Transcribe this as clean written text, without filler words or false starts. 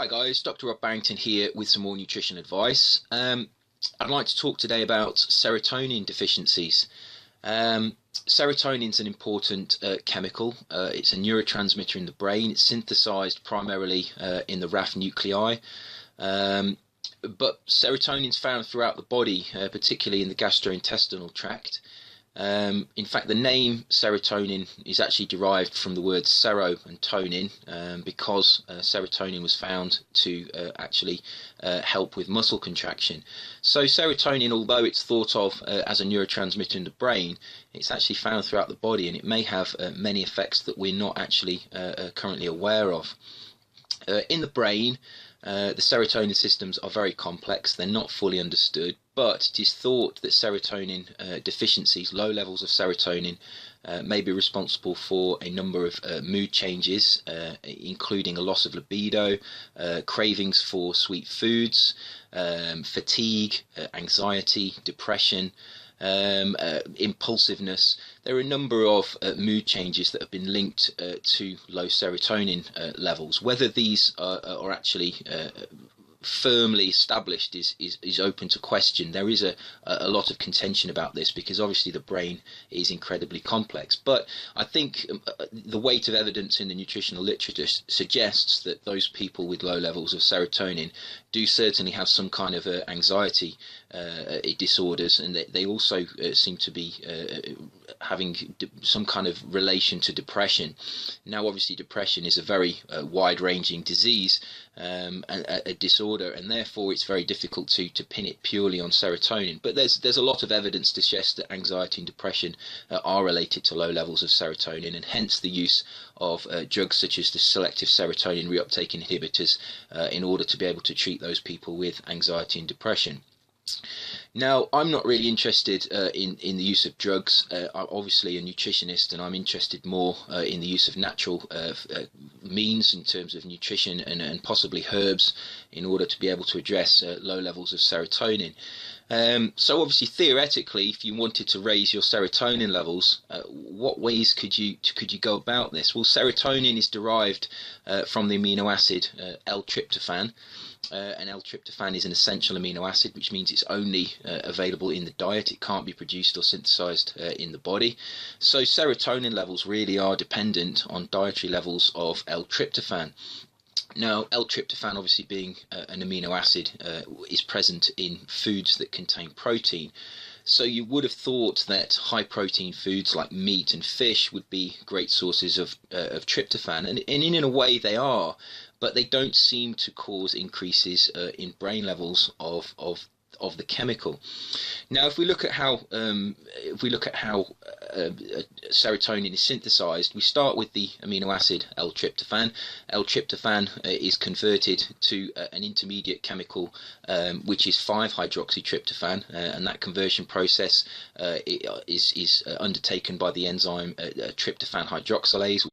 Hi guys, Dr. Rob Barrington here with some more nutrition advice. I'd like to talk today about serotonin deficiencies. Serotonin is an important chemical. It's a neurotransmitter in the brain. It's synthesized primarily in the RAF nuclei. But serotonin is found throughout the body, particularly in the gastrointestinal tract. In fact, the name serotonin is actually derived from the words sero and tonin, because serotonin was found to actually help with muscle contraction. So serotonin, although it's thought of as a neurotransmitter in the brain, it's actually found throughout the body, and it may have many effects that we're not actually currently aware of. In the brain, the serotonin systems are very complex. They're not fully understood, but it is thought that serotonin deficiencies, low levels of serotonin, may be responsible for a number of mood changes, including a loss of libido, cravings for sweet foods, fatigue, anxiety, depression, impulsiveness. There are a number of mood changes that have been linked to low serotonin levels. Whether these are actually firmly established is open to question. There is a lot of contention about this because obviously the brain is incredibly complex, but I think the weight of evidence in the nutritional literature suggests that those people with low levels of serotonin do certainly have some kind of anxiety disorders, and they also seem to be having some kind of relation to depression. Now obviously depression is a very wide-ranging disease, a disorder, and therefore it's very difficult to pin it purely on serotonin. But there's a lot of evidence to suggest that anxiety and depression are related to low levels of serotonin, and hence the use of drugs such as the selective serotonin reuptake inhibitors in order to be able to treat those people with anxiety and depression. Now, I'm not really interested in the use of drugs. I'm obviously a nutritionist, and I'm interested more in the use of natural means in terms of nutrition and possibly herbs in order to be able to address low levels of serotonin. So obviously, theoretically, if you wanted to raise your serotonin levels, what ways could you go about this? Well, serotonin is derived from the amino acid L-Triptofan. And L-Triptofan is an essential amino acid, which means it's only available in the diet. It can't be produced or synthesized in the body. So serotonin levels really are dependent on dietary levels of L-Triptofan. Now, L-Triptofan, obviously being an amino acid, is present in foods that contain protein. So you would have thought that high protein foods like meat and fish would be great sources of tryptophan, and in a way they are, but they don't seem to cause increases in brain levels of the chemical. Now, if we look at how serotonin is synthesized, we start with the amino acid L-Triptofan. L-Triptofan is converted to an intermediate chemical, which is 5-hydroxytryptophan, and that conversion process is undertaken by the enzyme tryptophan hydroxylase,